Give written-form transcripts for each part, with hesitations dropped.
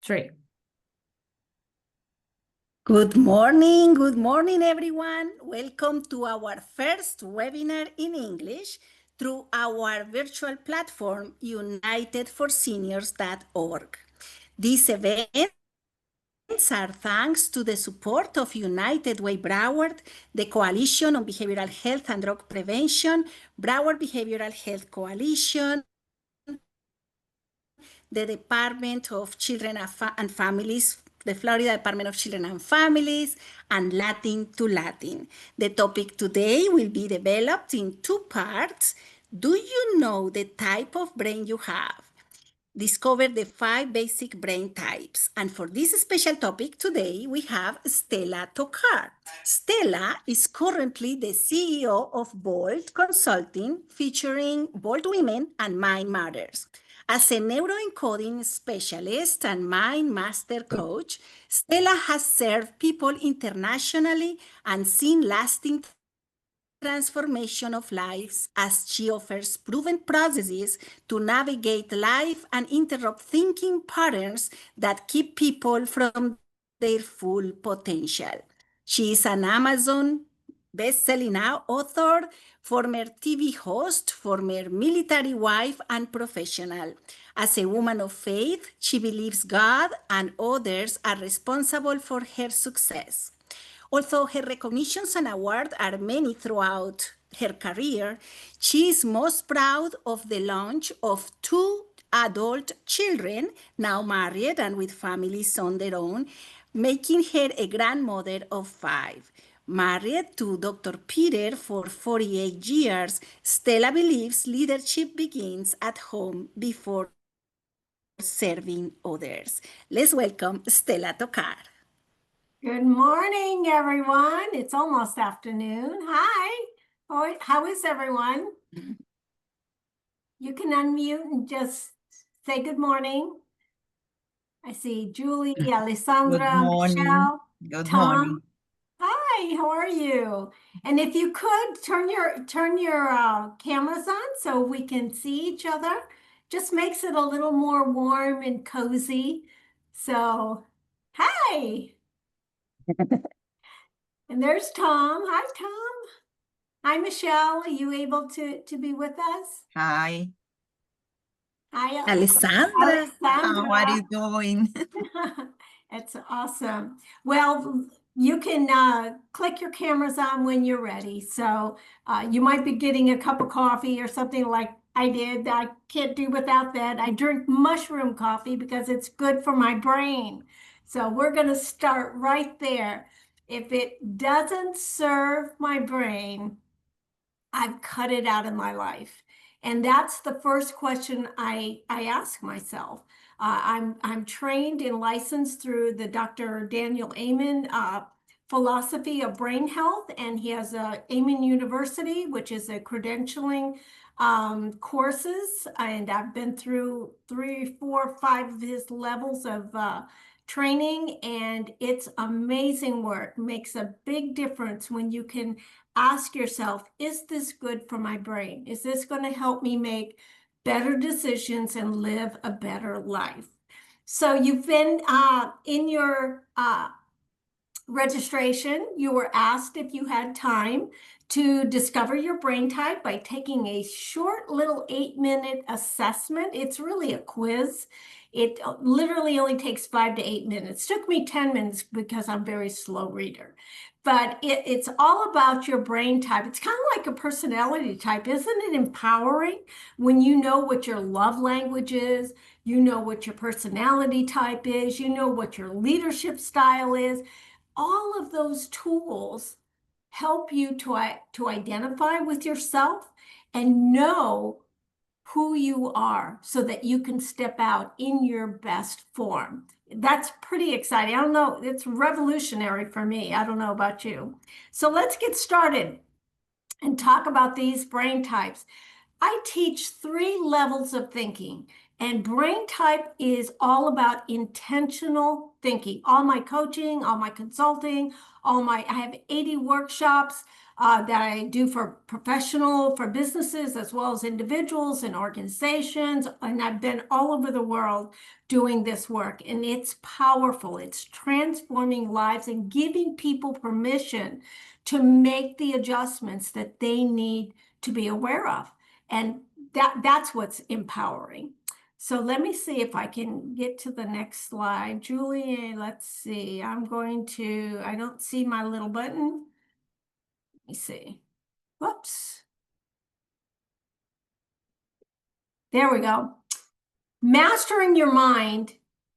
Three. Good morning, everyone. Welcome to our first webinar in English through our virtual platform, unitedforseniors.org. These events are thanks to the support of United Way Broward, the Coalition on Behavioral Health and Drug Prevention, Broward Behavioral Health Coalition, the Department of Children and Families, the Florida Department of Children and Families, and Latin to Latin. The topic today will be developed in two parts. Do you know the type of brain you have? Discover the 5 basic brain types. And for this special topic today, we have Stella Tokar. Stella is currently the CEO of Bold Consulting, featuring bold women and Mind Matters. As a neuroencoding specialist and mind master coach, Stella has served people internationally and seen lasting transformation of lives as she offers proven processes to navigate life and interrupt thinking patterns that keep people from their full potential. She is an Amazon best-selling author, former TV host, former military wife, and professional. As a woman of faith, she believes God and others are responsible for her success. Although her recognitions and awards are many throughout her career, she is most proud of the launch of 2 adult children, now married and with families on their own, making her a grandmother of 5. Married to Dr. Peter for 48 years, Stella believes leadership begins at home before serving others. Let's welcome Stella Tokar. Good morning, everyone. It's almost afternoon. Hi. How is everyone? You can unmute and just say good morning. I see Julie, Alessandra, Michelle, Good Tom. morning. Hi, how are you? And if you could turn your cameras on so we can see each other, just makes it a little more warm and cozy. So, hi. And there's Tom. Hi, Tom. Hi, Michelle. Are you able to be with us? Hi. Hi, Alessandra. How are you doing? It's awesome. Well, you can click your cameras on when you're ready. So you might be getting a cup of coffee or something like I did. I can't do without that. I drink mushroom coffee because it's good for my brain. So we're going to start right there. If it doesn't serve my brain, I've cut it out of my life. And that's the first question I ask myself. I'm trained and licensed through the Dr. Daniel Amen philosophy of brain health, and he has a Amen University, which is a credentialing courses, and I've been through 3, 4, 5 of his levels of training, and it's amazing work. Makes a big difference when you can ask yourself, is this good for my brain? Is this going to help me make better decisions and live a better life? So you've been in your registration, you were asked if you had time to discover your brain type by taking a short little 8-minute assessment. It's really a quiz. It literally only takes 5 to 8 minutes. It took me 10 minutes because I'm a very slow reader. But it's all about your brain type. It's kind of like a personality type. Isn't it empowering when you know what your love language is, you know what your personality type is, you know what your leadership style is? All of those tools help you to identify with yourself and know who you are so that you can step out in your best form. That's pretty exciting. I don't know, it's revolutionary for me. I don't know about you. So let's get started and talk about these brain types. I teach 3 levels of thinking. And brain type is all about intentional thinking. All my coaching, all my consulting, I have 80 workshops that I do for for businesses, as well as individuals and organizations. And I've been all over the world doing this work, and it's powerful. It's transforming lives and giving people permission to make the adjustments that they need to be aware of. And that's what's empowering. So let me see if I can get to the next slide. Julie, let's see. I don't see my little button. Let me see. Whoops. There we go. Mastering your mind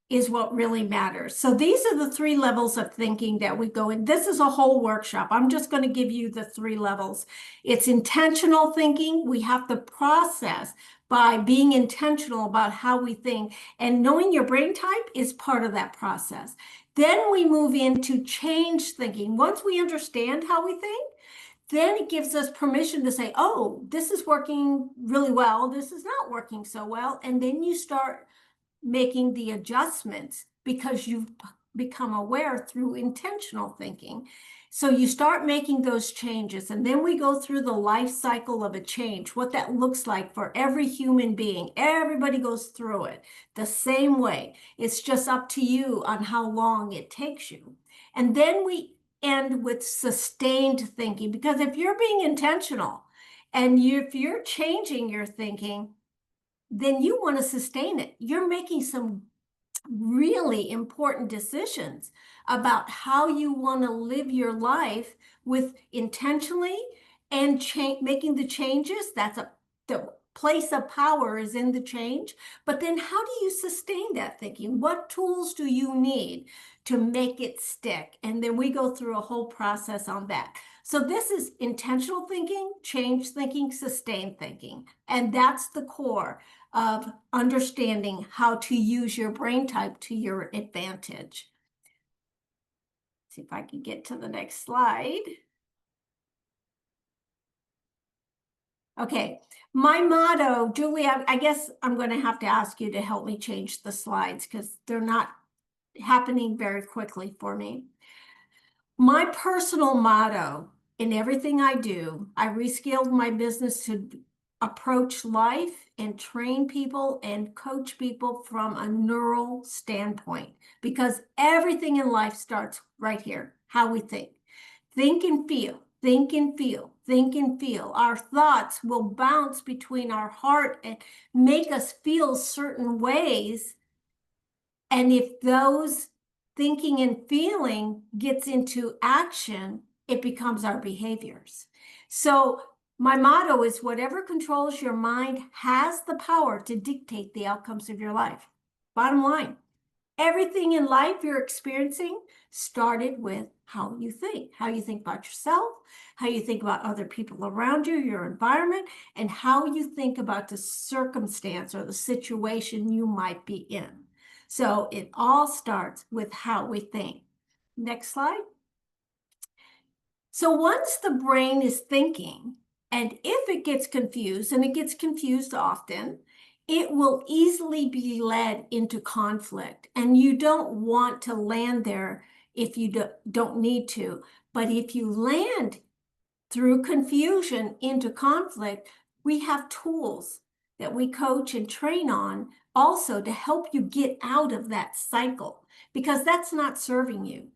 is what really matters. So these are the 3 levels of thinking that we go in. This is a whole workshop. I'm just going to give you the 3 levels. It's intentional thinking. We have to process by being intentional about how we think, and knowing your brain type is part of that process. Then we move into change thinking. Once we understand how we think, then it gives us permission to say, oh, this is working really well. This is not working so well. And then you start making the adjustments because you've become aware through intentional thinking. So you start making those changes, and then we go through the life cycle of a change, what that looks like for every human being. Everybody goes through it the same way. It's just up to you on how long it takes you. And then we end with sustained thinking, because if you're being intentional and if you're changing your thinking, then you want to sustain it. You're making some really important decisions about how you want to live your life with intentionally and making the changes. The place of power is in the change. But then how do you sustain that thinking? What tools do you need to make it stick? And then we go through a whole process on that. So this is intentional thinking, change thinking, sustained thinking. And that's the core of understanding how to use your brain type to your advantage. See if I can get to the next slide. Okay, my motto, Julie, I guess I'm going to have to ask you to help me change the slides because they're not happening very quickly for me. My personal motto in everything I do, I rescaled my business to approach life and train people and coach people from a neural standpoint, because everything in life starts right here, how we think. Think and feel, think and feel, think and feel. Our thoughts will bounce between our heart and make us feel certain ways. And if those thinking and feeling gets into action, it becomes our behaviors. So my motto is, whatever controls your mind has the power to dictate the outcomes of your life. Bottom line, everything in life you're experiencing started with how you think about yourself, how you think about other people around you, your environment, and how you think about the circumstance or the situation you might be in. So it all starts with how we think. Next slide. So once the brain is thinking, and if it gets confused, and it gets confused often, it will easily be led into conflict. And you don't want to land there if you don't need to. But if you land through confusion into conflict, we have tools that we coach and train on also to help you get out of that cycle, because that's not serving you.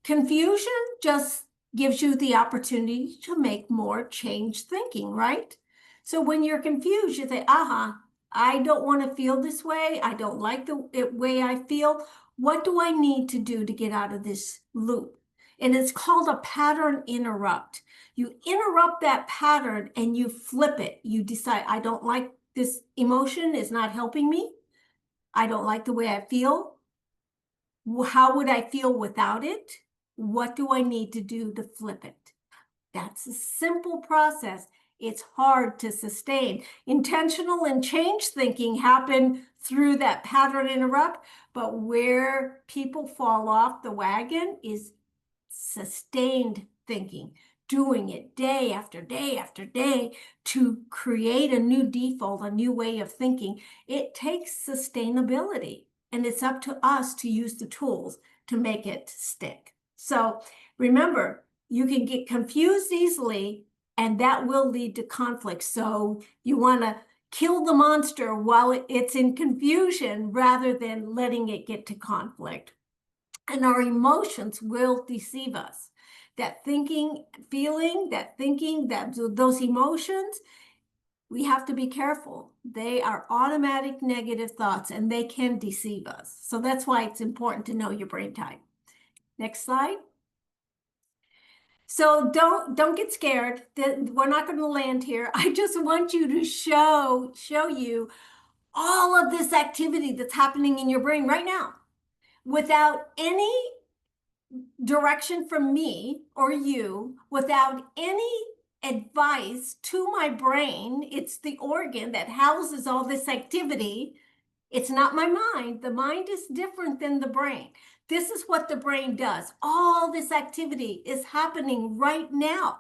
Confusion just gives you the opportunity to make more change thinking, right? So when you're confused, you say, I don't want to feel this way. I don't like the way I feel. What do I need to do to get out of this loop? And it's called a pattern interrupt. You interrupt that pattern and you flip it. You decide, I don't like this emotion, is not helping me. I don't like the way I feel. How would I feel without it? What do I need to do to flip it? That's a simple process. It's hard to sustain. Intentional and change thinking happen through that pattern interrupt, but where people fall off the wagon is sustained thinking, doing it day after day after day to create a new default, a new way of thinking, it takes sustainability. And it's up to us to use the tools to make it stick. So remember, you can get confused easily, and that will lead to conflict. So you want to kill the monster while it's in confusion rather than letting it get to conflict. And our emotions will deceive us. That thinking, feeling, that thinking, that those emotions, we have to be careful. They are automatic negative thoughts and they can deceive us. So that's why it's important to know your brain type. Next slide. So don't get scared. We're not going to land here. I just want you to show you all of this activity that's happening in your brain right now without any direction from me or you, without any advice to my brain. It's the organ that houses all this activity. It's not my mind. The mind is different than the brain. This is what the brain does. All this activity is happening right now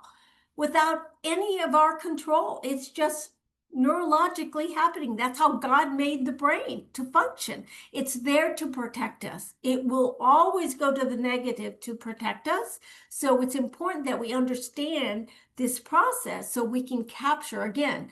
without any of our control. It's just neurologically happening. That's how God made the brain to function. It's there to protect us. It will always go to the negative to protect us. So it's important that we understand this process so we can capture, again,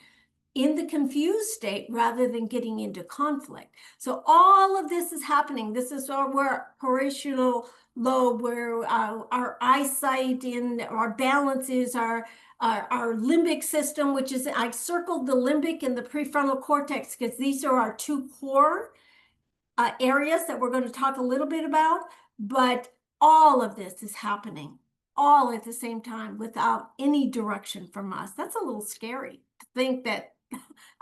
in the confused state rather than getting into conflict. So all of this is happening. This is where parietal lobe, where our eyesight and our balance is, our limbic system, which is, I circled the limbic and the prefrontal cortex because these are our two core areas that we're going to talk a little bit about. But all of this is happening all at the same time without any direction from us. That's a little scary to think that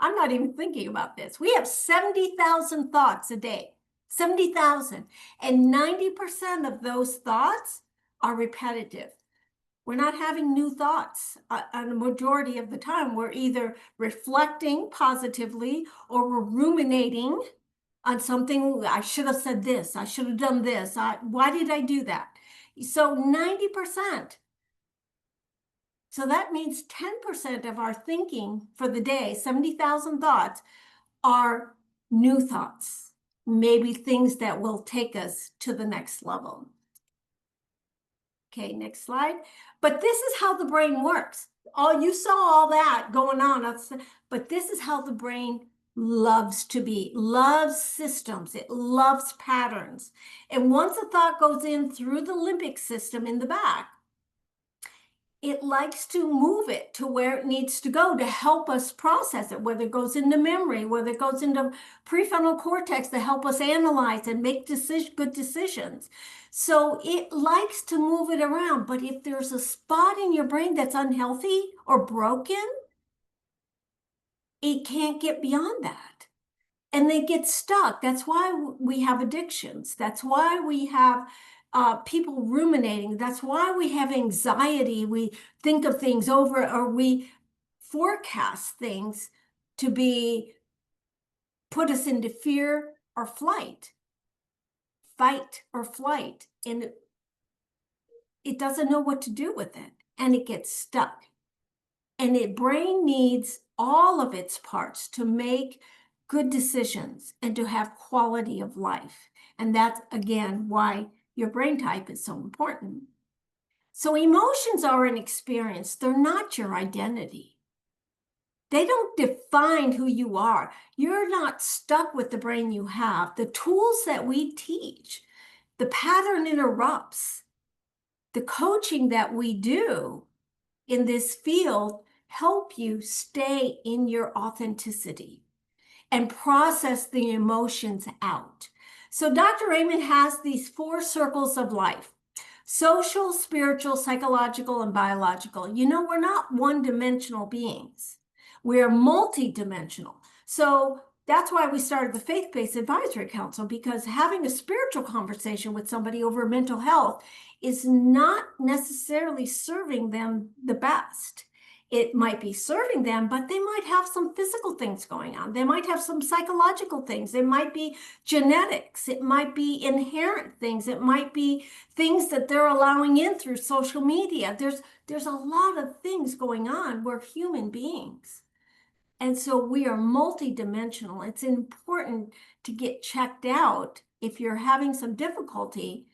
I'm not even thinking about this. We have 70,000 thoughts a day, 70,000. And 90% of those thoughts are repetitive. We're not having new thoughts. On the majority of the time, we're either reflecting positively or we're ruminating on something. I should have said this. I should have done this. Why did I do that? So 90%. So that means 10% of our thinking for the day, 70,000 thoughts, are new thoughts, maybe things that will take us to the next level. Okay, next slide. But this is how the brain works. You saw all that going on, but this is how the brain loves to be, loves systems. It loves patterns. And once a thought goes in through the limbic system in the back, it likes to move it to where it needs to go to help us process it, whether it goes into memory, whether it goes into prefrontal cortex to help us analyze and make good decisions. So it likes to move it around. But if there's a spot in your brain that's unhealthy or broken, it can't get beyond that. And they get stuck. That's why we have addictions. That's why we have people ruminating. That's why we have anxiety. We think of things over, or we forecast things to put us into fear or flight, fight or flight. And it doesn't know what to do with it. And it gets stuck. And the brain needs all of its parts to make good decisions and to have quality of life. And that's, again, why your brain type is so important. So emotions are an experience. They're not your identity. They don't define who you are. You're not stuck with the brain you have. The tools that we teach, the pattern interrupts, the coaching that we do in this field help you stay in your authenticity and process the emotions out. So Dr. Amen has these 4 circles of life: social, spiritual, psychological, and biological. You know, we're not one-dimensional beings. We're multi-dimensional. So that's why we started the Faith-Based Advisory Council, because having a spiritual conversation with somebody over mental health is not necessarily serving them the best. it might be serving them, but they might have some physical things going on. They might have some psychological things. It might be genetics. It might be inherent things. It might be things that they're allowing in through social media. There's a lot of things going on. We're human beings. And so we are multidimensional. It's important to get checked out if you're having some difficulty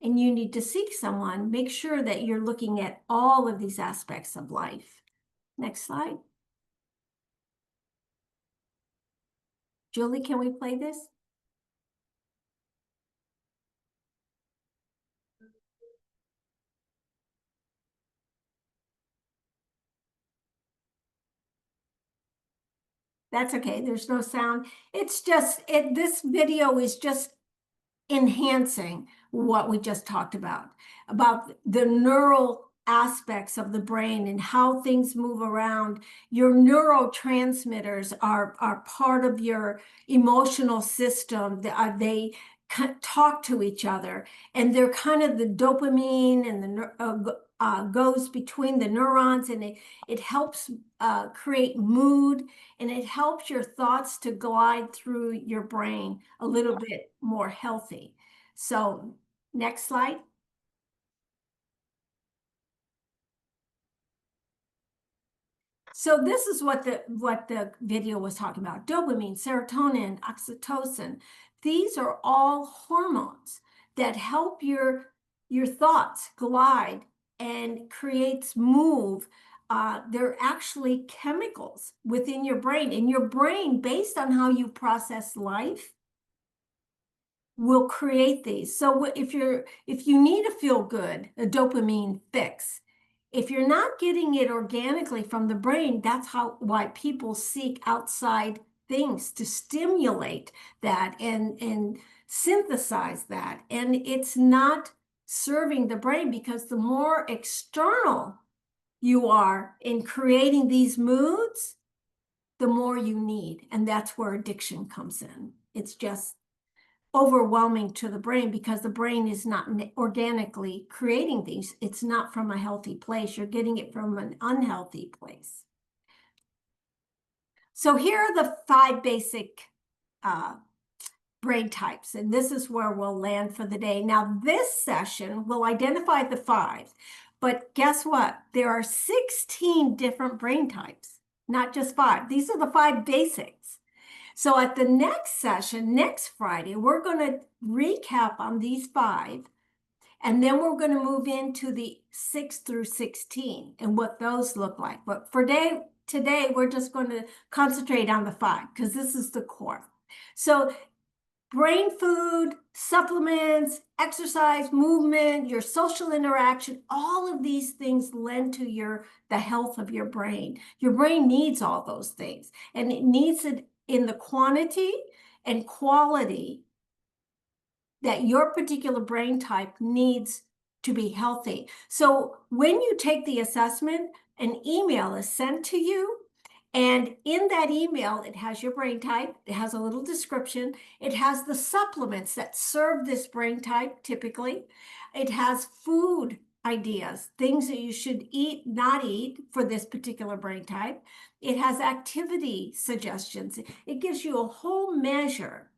and you need to seek someone. Make sure that you're looking at all of these aspects of life. Next slide. Julie, can we play this? That's okay. There's no sound. It's just, this video is just enhancing what we just talked about the neural aspects of the brain and how things move around. Your neurotransmitters are part of your emotional system. They talk to each other, and they're kind of the dopamine and the goes between the neurons, and it helps create mood, and it helps your thoughts to glide through your brain a little bit more healthy. So next slide. So this is what the video was talking about. Dopamine, serotonin, oxytocin. These are all hormones that help your thoughts glide and creates move. They're actually chemicals within your brain, and your brain, based on how you process life, will create these. So if you need to feel good, a dopamine fix, if you're not getting it organically from the brain, that's why people seek outside things to stimulate that and synthesize that. And it's not serving the brain, because the more external you are in creating these moods, the more you need. And that's where addiction comes in. It's just overwhelming to the brain, because the brain is not organically creating these. It's not from a healthy place. You're getting it from an unhealthy place. So here are the 5 basic brain types, and this is where we'll land for the day. Now, this session will identify the 5, but guess what? There are 16 different brain types, not just 5. These are the 5 basics. So at the next session, next Friday, we're going to recap on these 5, and then we're going to move into the 6 through 16 and what those look like. But for today, we're just going to concentrate on the 5, because this is the core. So brain food, supplements, exercise, movement, your social interaction, all of these things lend to the health of your brain. Your brain needs all those things, and it needs it in the quantity and quality that your particular brain type needs to be healthy. So when you take the assessment, an email is sent to you, and in that email, it has your brain type, it has a little description, it has the supplements that serve this brain type typically, it has food ideas, things that you should eat, not eat for this particular brain type. It has activity suggestions. It gives you a whole measure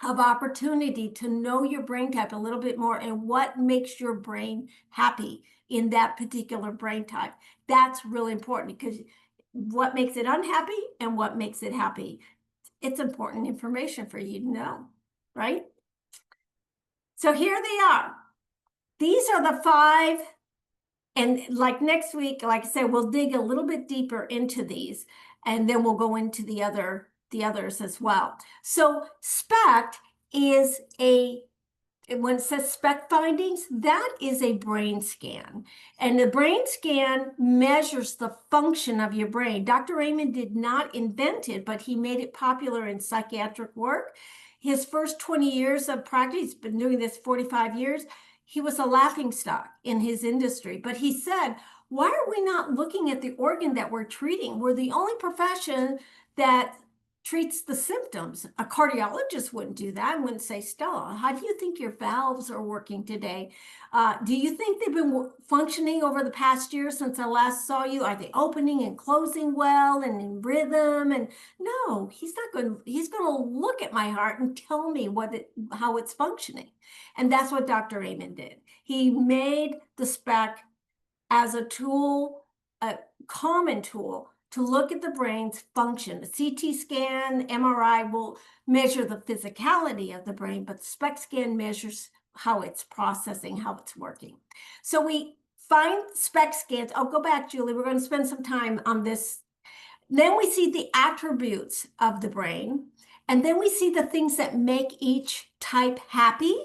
of opportunity to know your brain type a little bit more and what makes your brain happy in that particular brain type. That's really important, because what makes it unhappy and what makes it happy, it's important information for you to know, right? So here they are. These are the 5, and like next week, like I said, we'll dig a little bit deeper into these, and then we'll go into the others as well. So SPECT is when it says SPECT findings, that is a brain scan. And the brain scan measures the function of your brain. Dr. Amen did not invent it, but he made it popular in psychiatric work. His first 20 years of practice, he's been doing this 45 years, he was a laughingstock in his industry. But he said, why are we not looking at the organ that we're treating? We're the only profession that treats the symptoms. A cardiologist wouldn't do that. I wouldn't say, Stella, how do you think your valves are working today? Do you think they've been functioning over the past year since I last saw you? Are they opening and closing well and in rhythm? And no, he's not going. He's going to look at my heart and tell me how it's functioning. And that's what Dr. Amen did. He made the SPECT as a tool, a common tool to look at the brain's function. The CT scan, MRI will measure the physicality of the brain, but the SPECT scan measures how it's processing, how it's working. So we find SPECT scans. Oh, go back, Julie. We're going to spend some time on this. Then we see the attributes of the brain, and then we see the things that make each type happy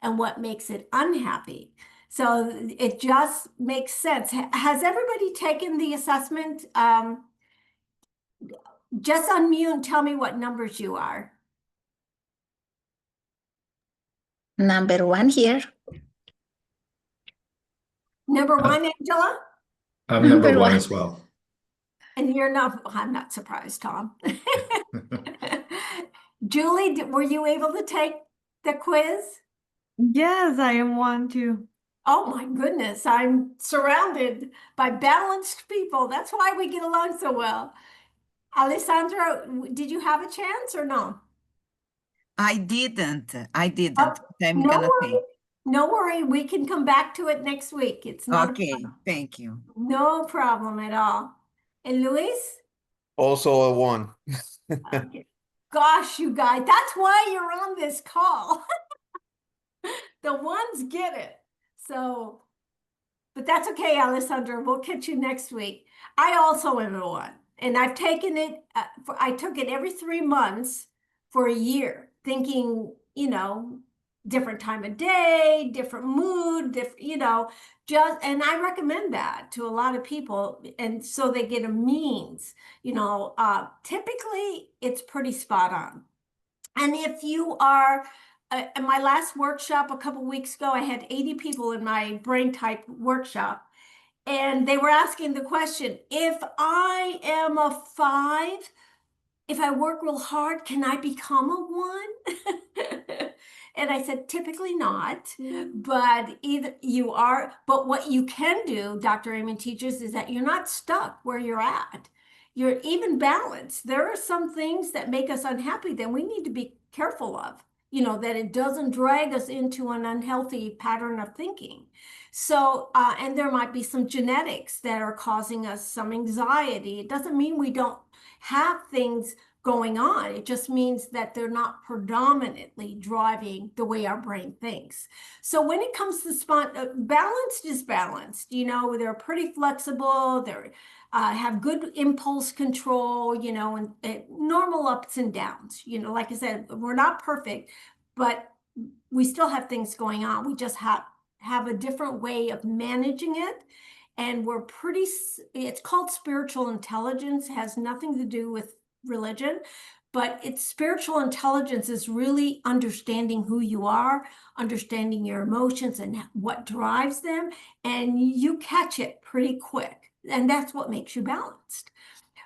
and what makes it unhappy. So it just makes sense. Has everybody taken the assessment? Just unmute and tell me what numbers you are. Number 1 here. Number 1, Angela? I'm number Number one one. as well. And you're not, I'm not surprised, Tom. Julie, were you able to take the quiz? Yes, I am one too. Oh my goodness, I'm surrounded by balanced people. That's why we get along so well. Alessandra, did you have a chance or no? I didn't. I'm No gonna worry. say. No worry, we can come back to it next week. It's not Okay, thank you. no problem at all. And Luis? Also a 1. Okay. Gosh, you guys, that's why you're on this call. The ones get it. So, but that's okay, Alessandra. We'll catch you next week. I also am a 1, and I've taken it. I took it every 3 months for a year, thinking, different time of day, different mood, and I recommend that to a lot of people. And so they get a means, typically it's pretty spot on. And if you are, in my last workshop a couple weeks ago, I had 80 people in my brain type workshop, and they were asking the question, if I am a 5, if I work real hard, can I become a 1? And I said, typically not, but either you are, but what you can do, Dr. Amen teaches, is that you're not stuck where you're at. You're even balanced. There are some things that make us unhappy that we need to be careful of, that it doesn't drag us into an unhealthy pattern of thinking. So, and there might be some genetics that are causing us some anxiety. It doesn't mean we don't have things going on. It just means that they're not predominantly driving the way our brain thinks. So when it comes to balanced is balanced, they're pretty flexible. They're have good impulse control, and normal ups and downs. Like I said, we're not perfect, but we still have things going on. We just have a different way of managing it. And it's called spiritual intelligence. It has nothing to do with religion, but it's spiritual intelligence is really understanding who you are, understanding your emotions and what drives them, and you catch it pretty quick. And that's what makes you balanced.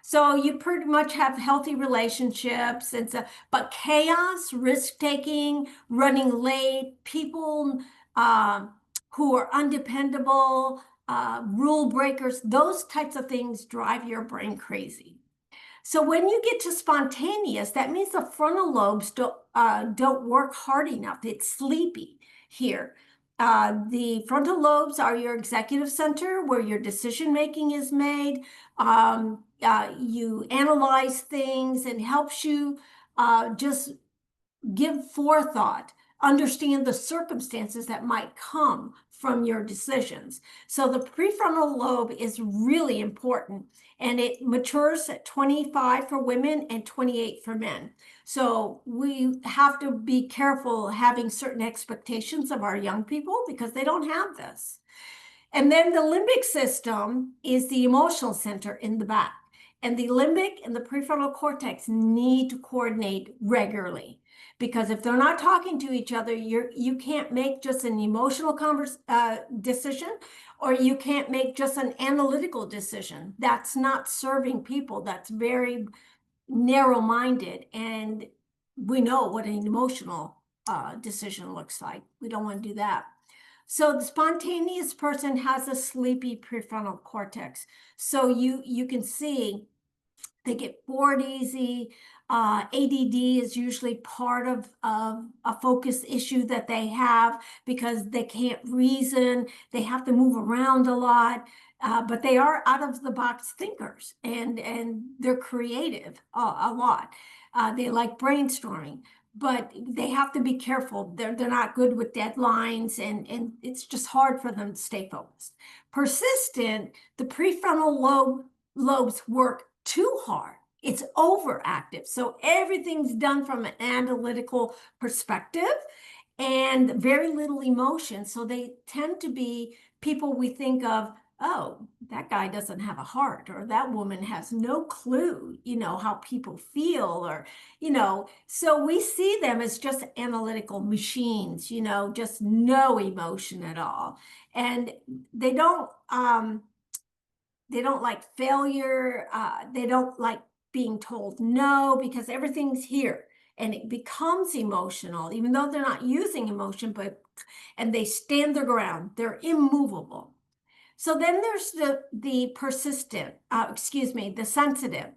So you pretty much have healthy relationships, but chaos, risk-taking, running late, people who are undependable, rule breakers, those types of things drive your brain crazy. So when you get to spontaneous, that means the frontal lobes don't work hard enough. It's sleepy here. The frontal lobes are your executive center where your decision making is made. You analyze things and helps you just give forethought, understand the circumstances that might come from your decisions. So the prefrontal lobe is really important, and it matures at 25 for women and 28 for men. So we have to be careful having certain expectations of our young people because they don't have this. And then the limbic system is the emotional center in the back. And the limbic and the prefrontal cortex need to coordinate regularly, because if they're not talking to each other, you can't make just an emotional decision, or you can't make just an analytical decision. That's not serving people. That's very narrow-minded, and we know what an emotional decision looks like. We don't want to do that. So the spontaneous person has a sleepy prefrontal cortex. So you can see they get bored easy. ADD is usually part of a focus issue that they have because they can't reason. They have to move around a lot, but they are out of the box thinkers, and they're creative a lot. They like brainstorming, but they have to be careful. They're not good with deadlines, and it's just hard for them to stay focused. Persistent, the prefrontal lobes work too hard. It's overactive. So everything's done from an analytical perspective and very little emotion. So they tend to be people we think of, oh, that guy doesn't have a heart, or that woman has no clue, how people feel, or, so we see them as just analytical machines, just no emotion at all. And they don't like failure. They don't like being told no, because everything's here, and it becomes emotional, even though they're not using emotion, and they stand their ground. They're immovable. So then there's the persistent, the sensitive.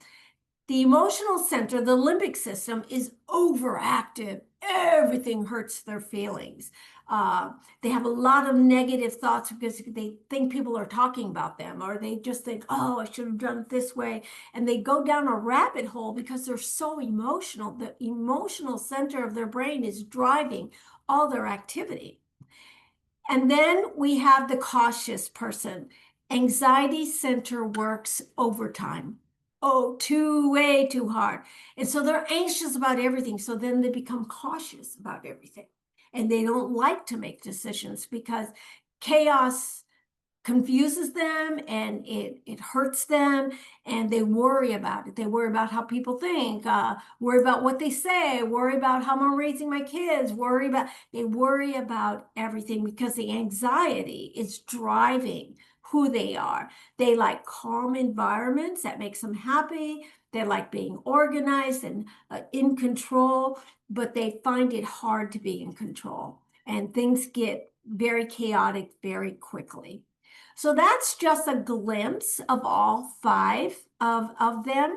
The emotional center, the limbic system, is overactive. Everything hurts their feelings. They have a lot of negative thoughts because they think people are talking about them, or they just think, oh, I should have done it this way. And they go down a rabbit hole because they're so emotional. The emotional center of their brain is driving all their activity. And then we have the cautious person. Anxiety center works overtime. Oh, way too hard. And so they're anxious about everything. So then they become cautious about everything. And they don't like to make decisions because chaos confuses them, and it hurts them, and they worry about it. They worry about how people think, worry about what they say, worry about how I'm raising my kids, they worry about everything because the anxiety is driving who they are. They like calm environments that makes them happy. They like being organized and in control, but they find it hard to be in control, and things get very chaotic very quickly. So that's just a glimpse of all 5 of them.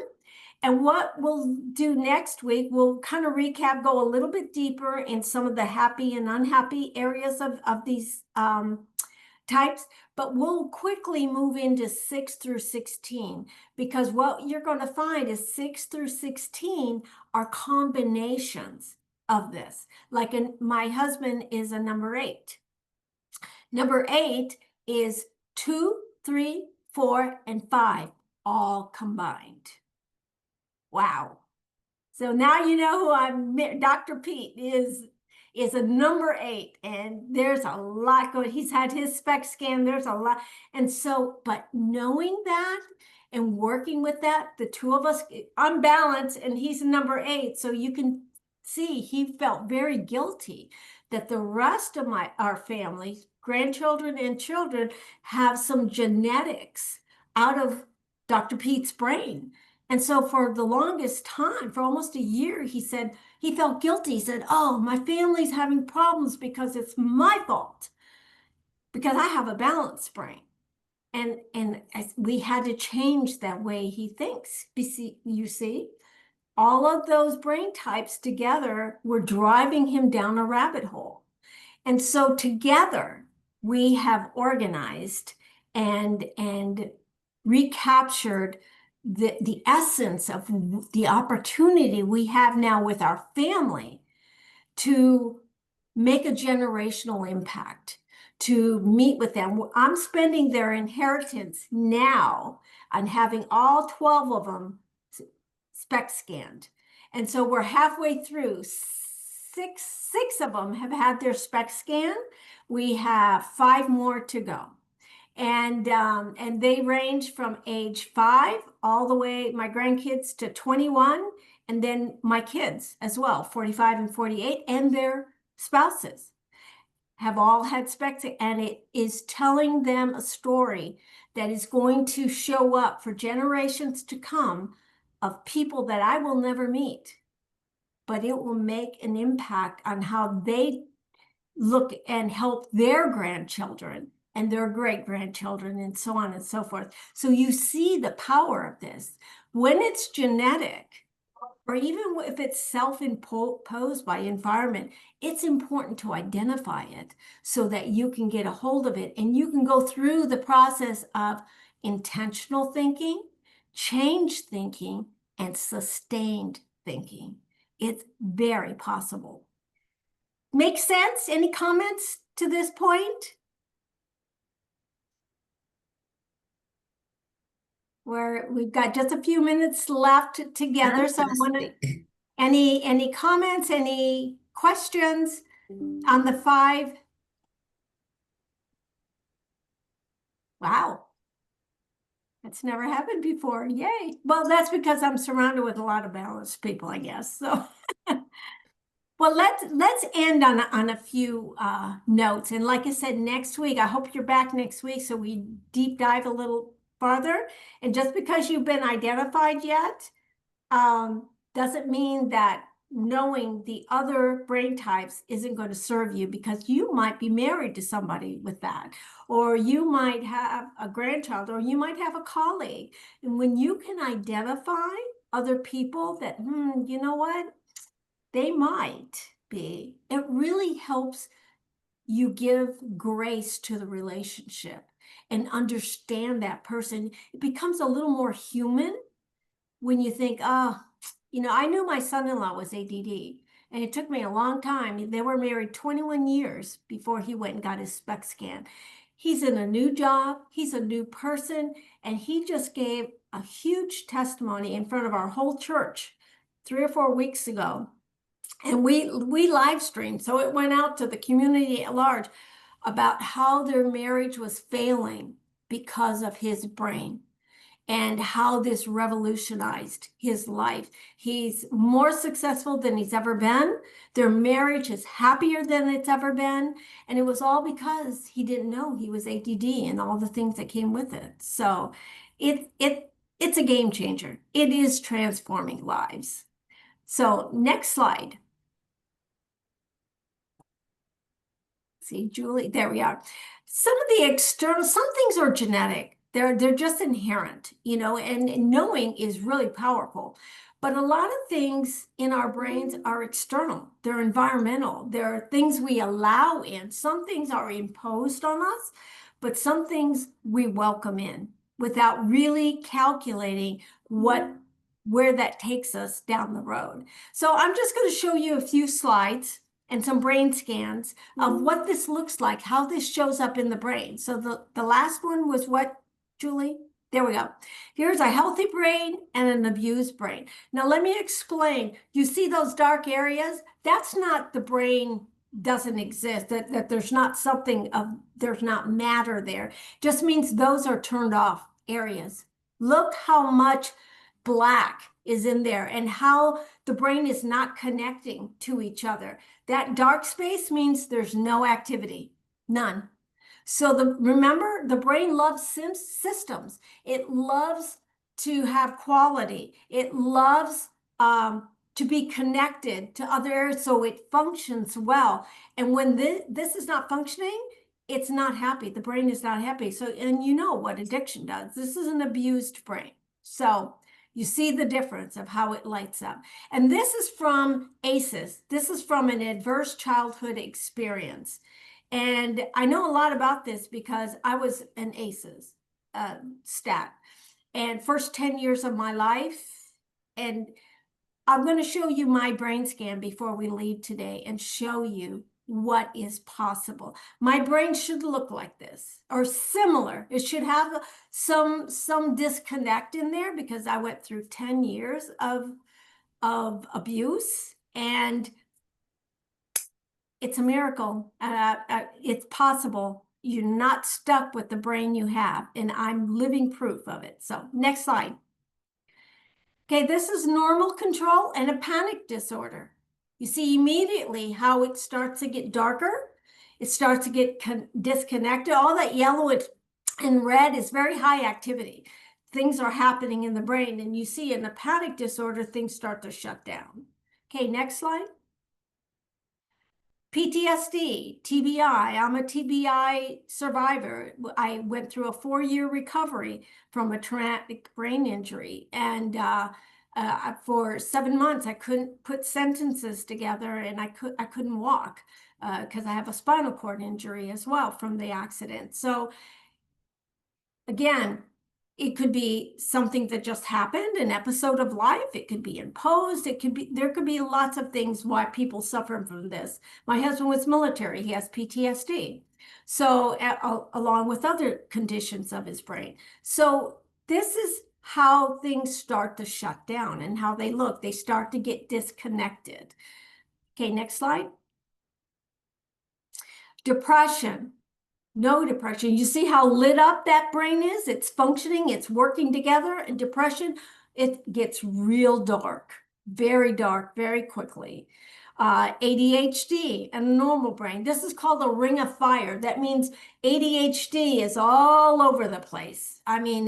And what we'll do next week, we'll kind of recap, go a little bit deeper in some of the happy and unhappy areas of these types, but we'll quickly move into 6 through 16, because what you're going to find is 6 through 16 are combinations of this. Like my husband is a number 8. Number 8 is 2, 3, 4, and 5 all combined. Wow. So now you know who Dr. Pete is a number 8, and there's a lot going. He's had his SPECT scan. There's a lot. And so, but knowing that and working with that, the two of us, I'm balanced, and he's a number 8. So you can see he felt very guilty that the rest of our family, grandchildren and children, have some genetics out of Dr. Pete's brain. And so for the longest time, for almost a year, he said he felt guilty. He said, oh, my family's having problems because it's my fault, because I have a balanced brain. And we had to change that way he thinks. You see, all of those brain types together were driving him down a rabbit hole. And so together we have organized and recaptured the essence of the opportunity we have now with our family to make a generational impact, to meet with them. I'm spending their inheritance now on having all 12 of them SPECT scanned. And so we're halfway through. Six of them have had their SPECT scan. We have 5 more to go. And they range from age 5 all the way, my grandkids, to 21, and then my kids as well, 45 and 48, and their spouses have all had SPECT, and it is telling them a story that is going to show up for generations to come of people that I will never meet, but it will make an impact on how they look and help their grandchildren and their great-grandchildren and so on and so forth. So you see the power of this. When it's genetic, or even if it's self-imposed by environment, it's important to identify it so that you can get a hold of it and you can go through the process of intentional thinking, change thinking, and sustained thinking. It's very possible. Make sense? Any comments to this point? We've got just a few minutes left together. So I want to, any comments, any questions on the 5? Wow. That's never happened before. Yay. Well, that's because I'm surrounded with a lot of balanced people, I guess. So well, let's end on a few notes. And like I said, next week, I hope you're back next week so we deep dive a little farther. And just because you've been identified yet, doesn't mean that knowing the other brain types isn't going to serve you, because you might be married to somebody with that, or you might have a grandchild, or you might have a colleague. And when you can identify other people that, you know what, they might be, it really helps you give grace to the relationship and understand that person. It becomes a little more human when you think, oh, you know, I knew my son-in-law was ADD, and it took me a long time. They were married 21 years before he went and got his SPECT scan. He's in a new job, he's a new person, and he just gave a huge testimony in front of our whole church 3 or 4 weeks ago. And we live streamed, so it went out to the community at large about how their marriage was failing because of his brain and how this revolutionized his life. He's more successful than he's ever been. Their marriage is happier than it's ever been. And it was all because he didn't know he was ADD and all the things that came with it. So it's a game changer. It is transforming lives. So next slide. See, Julie, there we are. Some of the external, some things are genetic. They're just inherent, you know, and knowing is really powerful. But a lot of things in our brains are external. They're environmental. They're things we allow in. Some things are imposed on us, but some things we welcome in without really calculating where that takes us down the road. So I'm just going to show you a few slides and some brain scans of what this looks like, how this shows up in the brain. So the last one was what, Julie? There we go. Here's a healthy brain and an abused brain. Now let me explain. You see those dark areas? That's not the brain doesn't exist, that there's not something of, there's not matter there. Just means those are turned off areas. Look how much black is in there and how the brain is not connecting to each other. That dark space means there's no activity, none. So remember, the brain loves systems. It loves to have quality. It loves to be connected to other areas so it functions well. And when this is not functioning, it's not happy. The brain is not happy. So, and you know what addiction does. This is an abused brain. So you see the difference of how it lights up. And this is from ACEs. This is from an adverse childhood experience. And I know a lot about this because I was an ACEs stat. And first 10 years of my life. And I'm going to show you my brain scan before we leave today and show you what is possible. My brain should look like this or similar. It should have some disconnect in there because I went through 10 years of abuse, and it's a miracle. It's possible. You're not stuck with the brain you have, and I'm living proof of it. So next slide. Okay, this is normal control and a panic disorder. You see immediately how it starts to get darker. It starts to get disconnected. All that yellow and red is very high activity. things are happening in the brain. And you see in a panic disorder, things start to shut down. Okay, next slide. PTSD, TBI. I'm a TBI survivor. I went through a 4-year recovery from a traumatic brain injury. And for 7 months, I couldn't put sentences together, and I couldn't walk because I have a spinal cord injury as well from the accident. So again, it could be something that just happened, an episode of life. It could be imposed. There could be lots of things why people suffer from this. My husband was military. He has PTSD. So along with other conditions of his brain. So this is how things start to shut down and how they look. They start to get disconnected. Okay, next slide. Depression. No depression. You see how lit up that brain is? It's functioning, it's working together. And depression, it gets real dark, very quickly. ADHD and a normal brain. This is called a ring of fire. That means ADHD is all over the place. I mean,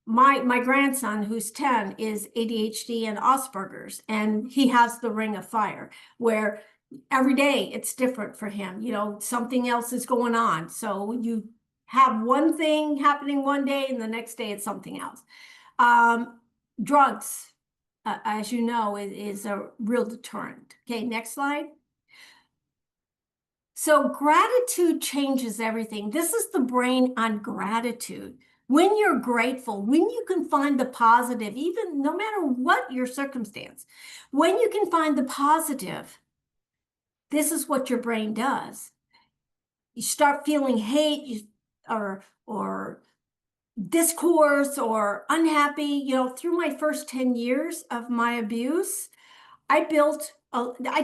my grandson, who's 10, is ADHD and Asperger's, and he has the ring of fire where every day it's different for him. You know, something else is going on. So you have one thing happening one day and the next day it's something else. Drugs, as you know, is a real deterrent. Okay, next slide. So gratitude changes everything. This is the brain on gratitude. When you're grateful, when you can find the positive, even no matter what your circumstance, when you can find the positive, this is what your brain does. You start feeling hate or discourse or unhappy. You know, through my first 10 years of my abuse, I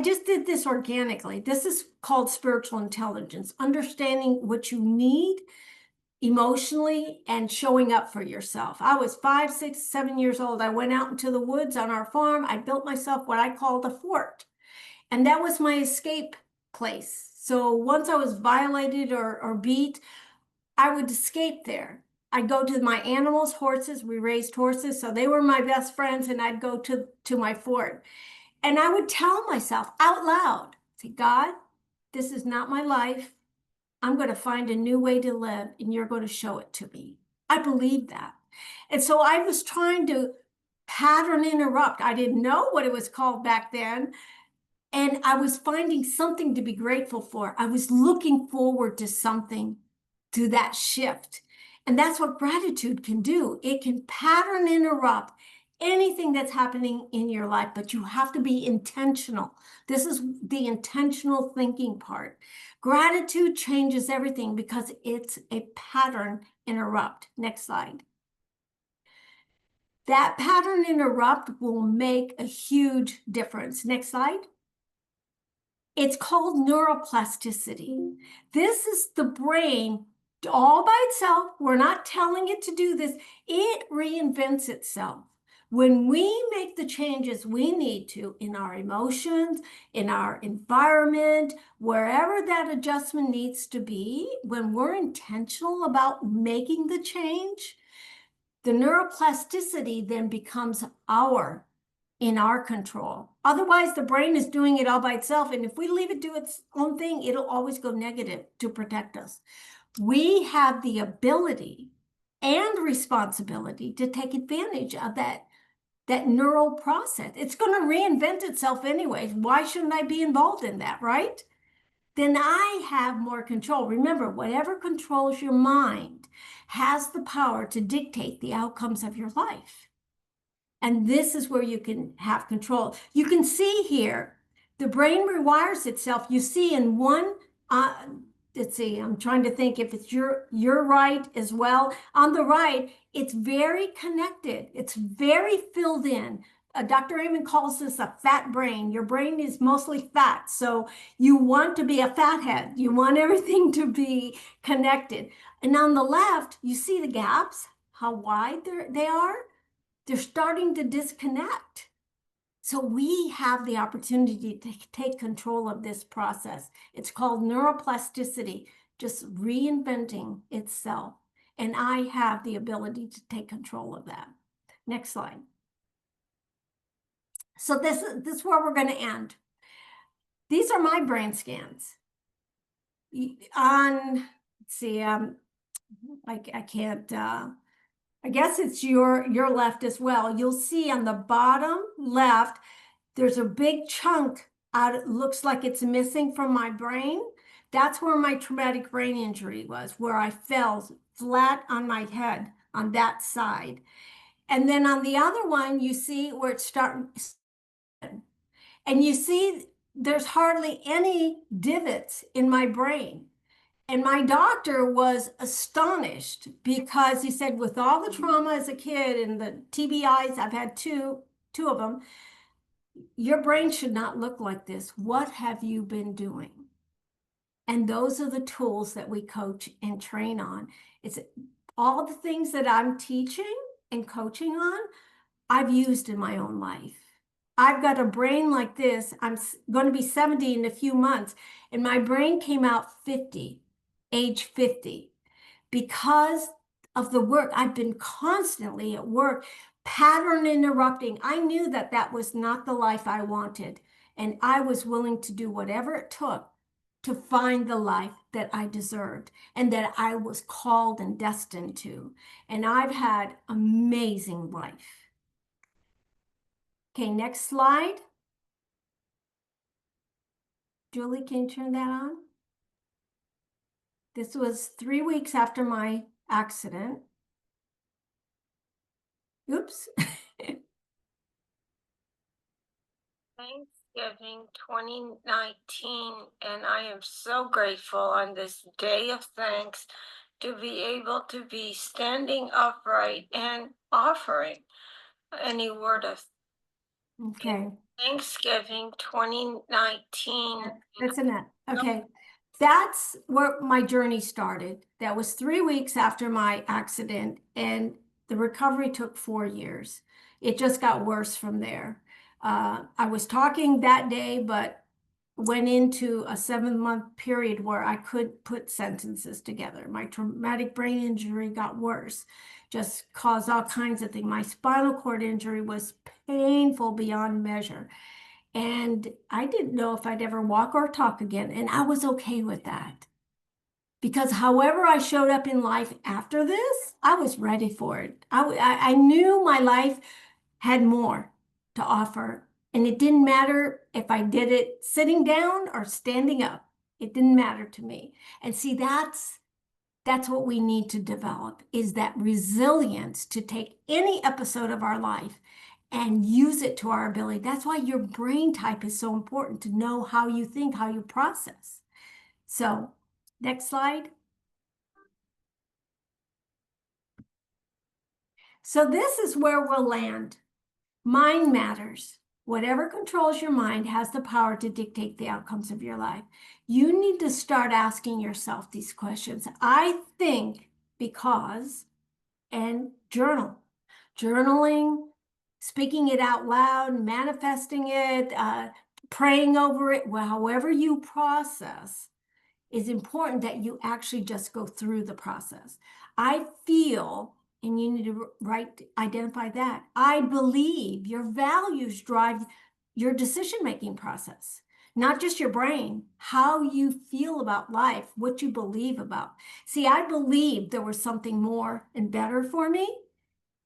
just did this organically. This is called spiritual intelligence, understanding what you need emotionally and showing up for yourself. I was 5, 6, 7 years old. I went out into the woods on our farm. I built myself what I called a fort. And that was my escape place. So once I was violated or beat, I would escape there. I'd go to my animals, horses. We raised horses, so they were my best friends, and I'd go to my fort. And I would tell myself out loud, say, God, this is not my life. I'm going to find a new way to live, and you're going to show it to me. I believe that. And so I was trying to pattern interrupt. I didn't know what it was called back then. And I was finding something to be grateful for. I was looking forward to something, to that shift. And that's what gratitude can do. It can pattern interrupt anything that's happening in your life, but you have to be intentional. This is the intentional thinking part. Gratitude changes everything because it's a pattern interrupt. Next slide. That pattern interrupt will make a huge difference. Next slide. It's called neuroplasticity. This is the brain all by itself. We're not telling it to do this. It reinvents itself. When we make the changes we need to in our emotions, in our environment, wherever that adjustment needs to be, when we're intentional about making the change, the neuroplasticity then becomes in our control. Otherwise, the brain is doing it all by itself. And if we leave it do its own thing, it'll always go negative to protect us. We have the ability and responsibility to take advantage of that neural process. It's going to reinvent itself anyways. Why shouldn't I be involved in that, right? Then I have more control. Remember, whatever controls your mind has the power to dictate the outcomes of your life. And this is where you can have control. You can see here, the brain rewires itself. You see in one, let's see, I'm trying to think if it's your right as well. On the right, it's very connected. It's very filled in. Dr. Amen calls this a fat brain. Your brain is mostly fat. So you want to be a fathead. You want everything to be connected. And on the left, you see the gaps, how wide they are. They're starting to disconnect. So we have the opportunity to take control of this process. It's called neuroplasticity, just reinventing itself. And I have the ability to take control of that. Next slide. So this is where we're going to end. These are my brain scans. Let's see, I can't, I guess it's your left as well. You'll see on the bottom left, there's a big chunk out, it looks like it's missing from my brain. That's where my traumatic brain injury was, where I fell flat on my head on that side. And then on the other one, you see where it's starting, and you see there's hardly any divots in my brain. And my doctor was astonished because he said, with all the trauma as a kid and the TBIs, I've had two of them, your brain should not look like this. What have you been doing? And those are the tools that we coach and train on. It's all the things that I'm teaching and coaching on, I've used in my own life. I've got a brain like this. I'm going to be 70 in a few months, and my brain came out age 50, because of the work. I've been constantly at work, pattern interrupting. I knew that that was not the life I wanted, and I was willing to do whatever it took to find the life that I deserved and that I was called and destined to. And I've had amazing life. Okay, next slide. Julie, can you turn that on? This was 3 weeks after my accident. Oops. Thanksgiving 2019, and I am so grateful on this day of thanks to be able to be standing upright and offering any word of Okay. Thanksgiving 2019. That's enough. Okay. That's where my journey started. That was 3 weeks after my accident, and the recovery took 4 years. It just got worse from there. I was talking that day, but went into a 7-month period where I could put sentences together. My traumatic brain injury got worse, just caused all kinds of things. My spinal cord injury was painful beyond measure. And I didn't know if I'd ever walk or talk again. And I was okay with that. Because however I showed up in life after this, I was ready for it. I knew my life had more to offer. And it didn't matter if I did it sitting down or standing up. It didn't matter to me. And see, that's what we need to develop, is that resilience to take any episode of our life and use it to our ability. That's why your brain type is so important, to know how you think, how you process. So next slide. So this is where we'll land. Mind matters. Whatever controls your mind has the power to dictate the outcomes of your life. You need to start asking yourself these questions. I think because, and journal. Journaling, speaking it out loud, manifesting it, praying over it, well, however you process, is important that you actually just go through the process. I feel, and you need to identify that. I believe. Your values drive your decision-making process, not just your brain, how you feel about life, what you believe about. See, I believed there was something more and better for me,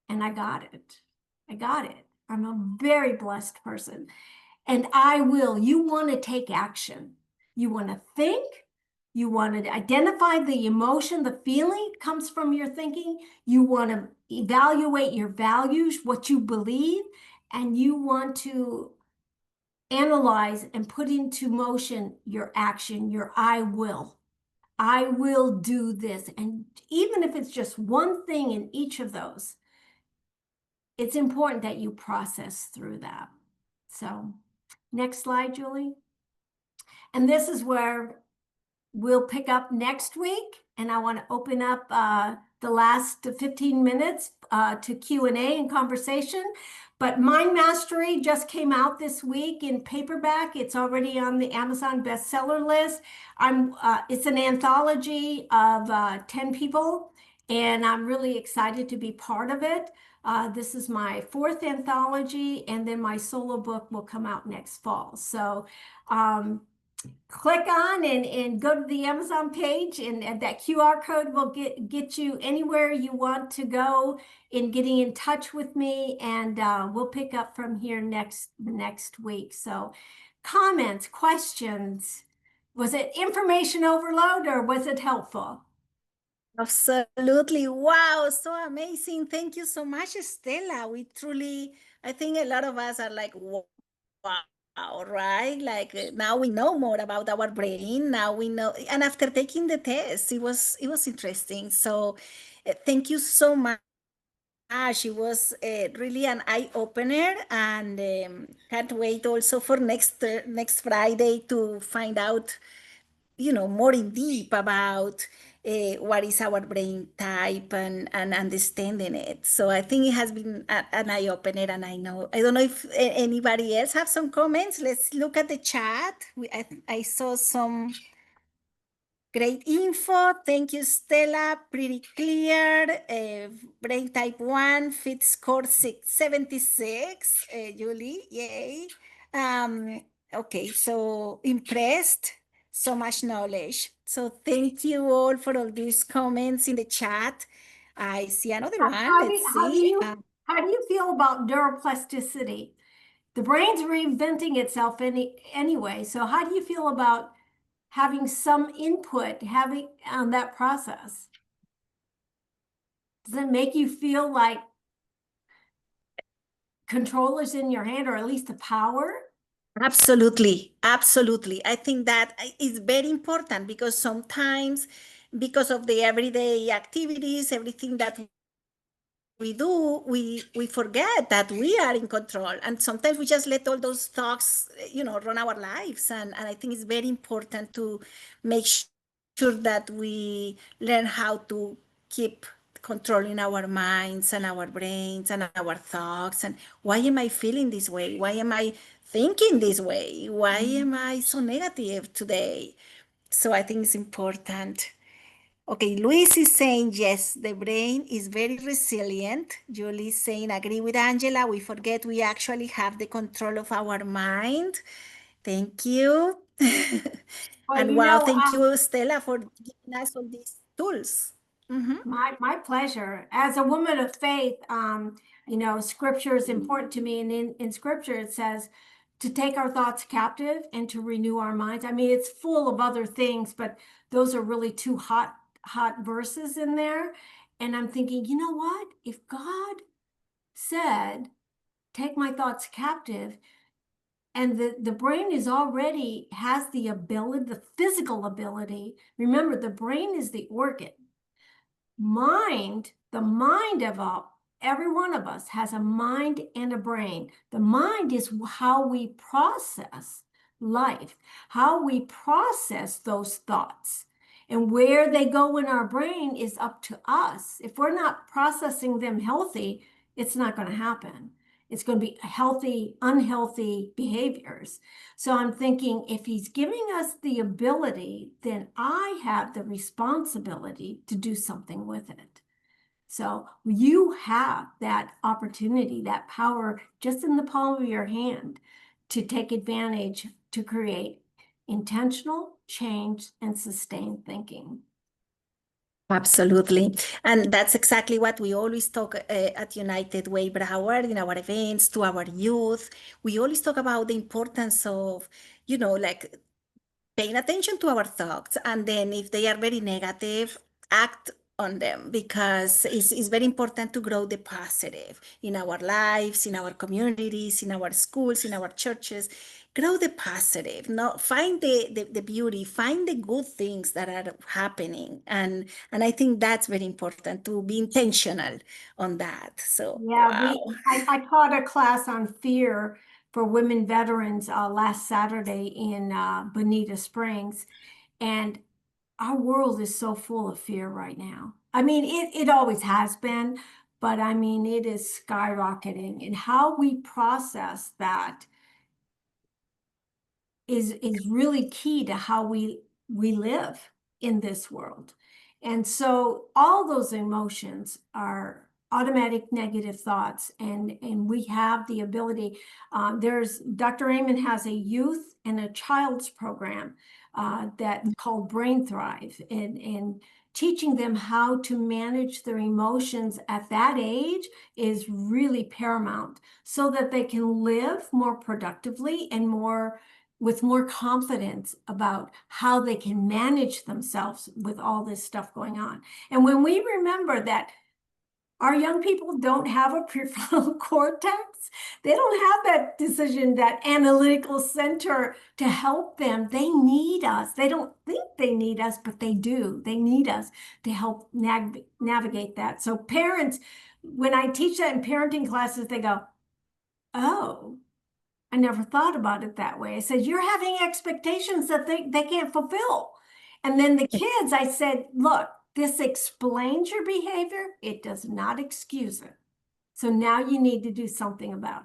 and I got it. I got it. I'm a very blessed person. And I will. You want to take action. You want to think. You want to identify the emotion, the feeling comes from your thinking. You want to evaluate your values, what you believe, and you want to analyze and put into motion your action, your I will. I will do this. And even if it's just one thing in each of those, it's important that you process through that. So next slide, Julie. And this is where we'll pick up next week. And I want to open up the last 15 minutes to Q&A and conversation. But Mind Mastery just came out this week in paperback. It's already on the Amazon bestseller list. It's an anthology of 10 people. and I'm really excited to be part of it. This is my 4th anthology, and then my solo book will come out next fall. So click on and go to the Amazon page, and that QR code will get you anywhere you want to go in getting in touch with me, and we'll pick up from here next week. So comments, questions, was it information overload or was it helpful? Absolutely. Wow, so amazing. Thank you so much, Stella. We truly, I think a lot of us are like, wow, right? Like now we know more about our brain. Now we know, and after taking the test, it was interesting. So thank you so much. It was really an eye opener, and can't wait also for next Friday to find out more in deep about what is our brain type and understanding it. So I think it has been an eye opener, and I don't know if anybody else have some comments. Let's look at the chat. I saw some great info. Thank you, Stella. Pretty clear. Brain type 1, fit score 676. Julie, yay. Okay, so impressed. So much knowledge. So thank you all for all these comments in the chat. I see another one. Let's see. How do you feel about neuroplasticity? The brain's reinventing itself anyway. So how do you feel about having some input, having on that process? Does it make you feel like control is in your hand, or at least the power? Absolutely, absolutely. I think that is very important, because sometimes, because of the everyday activities, everything that we do, we forget that we are in control, and sometimes we just let all those thoughts run our lives, and I think it's very important to make sure that we learn how to keep controlling our minds and our brains and our thoughts, and why am I feeling this way, why am I thinking this way, why am I so negative today? So I think it's important. Okay, Luis is saying, yes, the brain is very resilient. Julie is saying, agree with Angela. We forget we actually have the control of our mind. Thank you. And wow, thank you, Stella, for giving us all these tools. My pleasure. As a woman of faith, scripture is important to me. And in scripture, it says to take our thoughts captive and to renew our minds. I mean, it's full of other things, but those are really two hot verses in there. And I'm thinking, you know what? If God said, take my thoughts captive, and the brain is already has the ability, the physical ability. Remember, the brain is the organ. The mind of every one of us has a mind and a brain. The mind is how we process life, how we process those thoughts. And where they go in our brain is up to us. If we're not processing them healthy, it's not going to happen. It's going to be healthy, unhealthy behaviors. So I'm thinking, if he's giving us the ability, then I have the responsibility to do something with it. So you have that opportunity, that power just in the palm of your hand to take advantage to create intentional change and sustained thinking. Absolutely. And that's exactly what we always talk at United Way Broward in our events to our youth. We always talk about the importance of, like paying attention to our thoughts. And then if they are very negative, act on them, because it's very important to grow the positive in our lives, in our communities, in our schools, in our churches. Grow the positive. Find the beauty, find the good things that are happening. And I think that's very important, to be intentional on that. So yeah, wow. I taught a class on fear for women veterans last Saturday in Bonita Springs, and our world is so full of fear right now. I mean, it always has been, but I mean, it is skyrocketing, and how we process that is really key to how we live in this world. And so all those emotions are automatic negative thoughts, and we have the ability. There's Dr. Amen has a youth and a child's program that's called Brain Thrive, and teaching them how to manage their emotions at that age is really paramount, so that they can live more productively and with more confidence about how they can manage themselves with all this stuff going on. And when we remember that our young people don't have a prefrontal cortex, they don't have that decision, that analytical center to help them. They need us. They don't think they need us, but they do. They need us to help navigate that. So parents, when I teach that in parenting classes, they go, oh, I never thought about it that way. I said, you're having expectations that they can't fulfill. And then the kids, I said, look, this explains your behavior. It does not excuse it. So now you need to do something about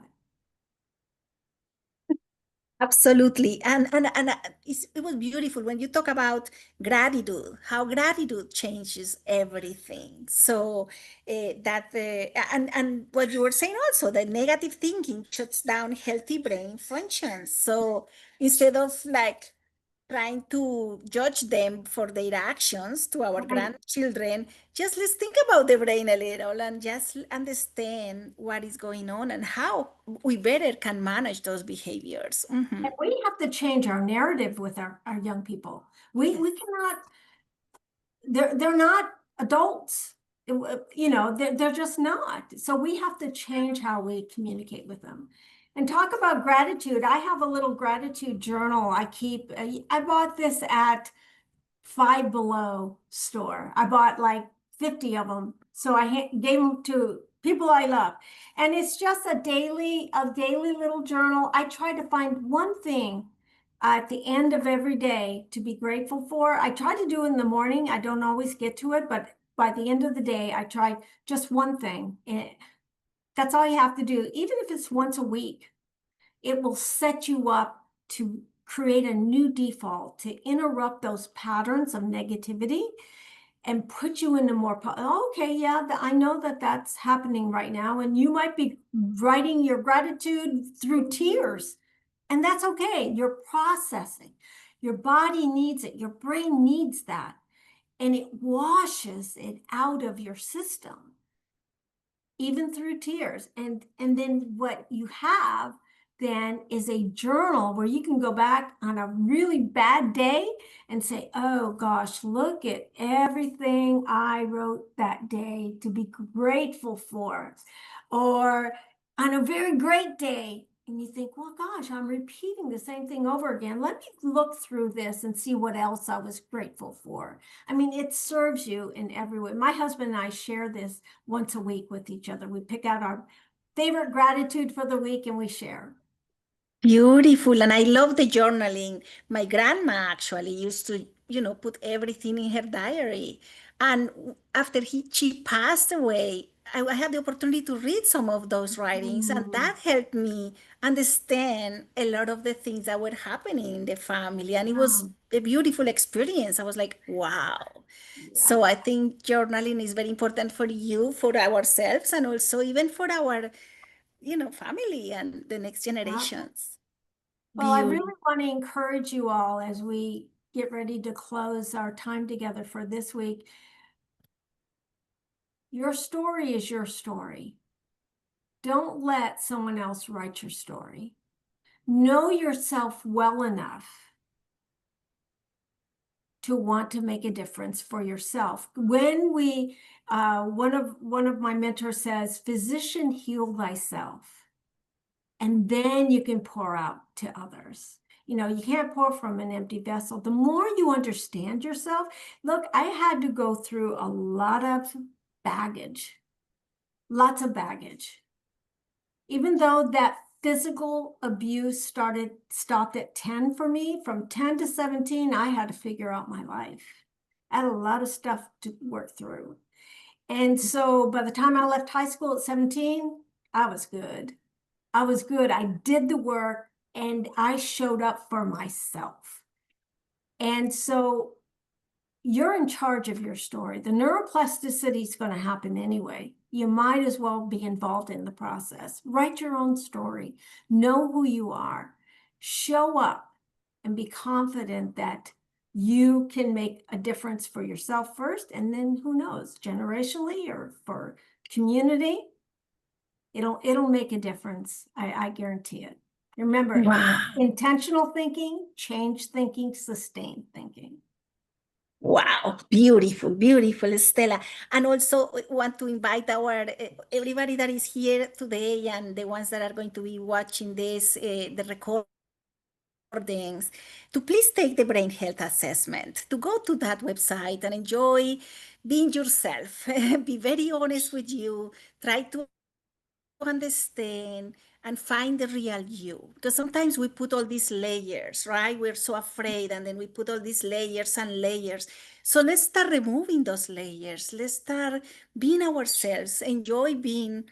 it. Absolutely. It was beautiful when you talk about gratitude, how gratitude changes everything. So and what you were saying also, that negative thinking shuts down healthy brain functions. So instead of like trying to judge them for their actions to our Right. grandchildren, just let's think about the brain a little and just understand what is going on and how we better can manage those behaviors. Mhm. And we have to change our narrative with our young people. We cannot, they're not adults. They're just not. So we have to change how we communicate with them. And talk about gratitude. I have a little gratitude journal I keep. I bought this at Five Below store. I bought like 50 of them. So I gave them to people I love. And it's just a daily little journal. I try to find one thing at the end of every day to be grateful for. I try to do it in the morning. I don't always get to it, but by the end of the day, I try just one thing. And that's all you have to do. Even if it's once a week, it will set you up to create a new default, to interrupt those patterns of negativity and put you into more, okay, yeah, I know that that's happening right now. And you might be writing your gratitude through tears, and that's okay. You're processing. Your body needs it. Your brain needs that. And it washes it out of your system, even through tears. And then what you have then is a journal where you can go back on a really bad day and say, oh gosh, look at everything I wrote that day to be grateful for. Or on a very great day, and you think, well, gosh, I'm repeating the same thing over again. Let me look through this and see what else I was grateful for. I mean, it serves you in every way. My husband and I share this once a week with each other. We pick out our favorite gratitude for the week and we share. Beautiful. And I love the journaling. My grandma actually used to, put everything in her diary. And after she passed away, I had the opportunity to read some of those writings, and that helped me understand a lot of the things that were happening in the family. And it was a beautiful experience. I was like, wow. So I think journaling is very important for you, for ourselves, and also even for our, family and the next generations. Well, I Beautiful. really want to encourage you all as we get ready to close our time together for this week. Your story is your story. Don't let someone else write your story. Know yourself well enough to want to make a difference for yourself. When one of my mentors says, physician, heal thyself. And then you can pour out to others. You can't pour from an empty vessel. The more you understand yourself, look, I had to go through a lot of baggage, lots of baggage. Even though that physical abuse stopped at 10 for me, from 10 to 17, I had to figure out my life. I had a lot of stuff to work through. And so by the time I left high school at 17, I was good. I was good. I did the work and I showed up for myself. And so, you're in charge of your story. The neuroplasticity is going to happen anyway. You might as well be involved in the process. Write your own story. Know who you are. Show up and be confident that you can make a difference for yourself first, and then who knows, generationally or for community, it'll make a difference. I guarantee it. Remember, Wow. intentional thinking, change thinking, sustained thinking. Wow, beautiful, beautiful, Stella. And also want to invite our everybody that is here today and the ones that are going to be watching this, the recordings, to please take the brain health assessment, to go to that website and enjoy being yourself. Be very honest with you. Try to understand and find the real you, because sometimes we put all these layers, right? We're so afraid, and then we put all these layers and layers. So let's start removing those layers. Let's start being ourselves, enjoy being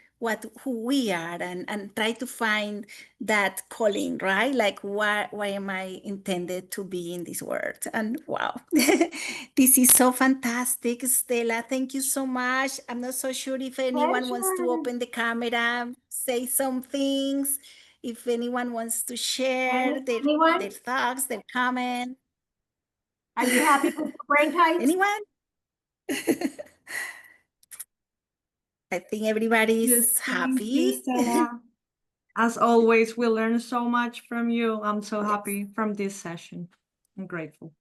who we are, and try to find that calling, right? Like, why am I intended to be in this world? And wow, this is so fantastic, Stella. Thank you so much. I'm not so sure if anyone wants to Pleasure. open the camera, say some things, if anyone wants to share Anyone? their thoughts, their comments. Are you happy with the brain types? Anyone? I think everybody's Yes, thank you, happy. Stella. As always, we learn so much from you. I'm so Yes. happy from this session. I'm grateful.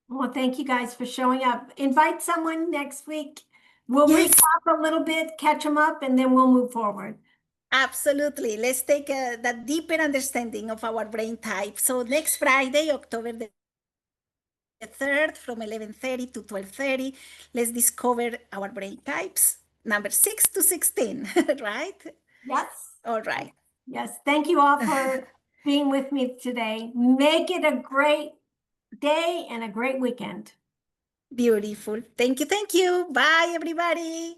Well, thank you guys for showing up. Invite someone next week. We'll Yes. recap a little bit, catch them up, and then we'll move forward. Absolutely. Let's take that deeper understanding of our brain type. So next Friday, October the 3rd, from 11:30 to 12:30, let's discover our brain types, number 6 to 16, right? Yes. All right. Yes. Thank you all for being with me today. Make it a great day and a great weekend. Beautiful. Thank you. Thank you. Bye, everybody.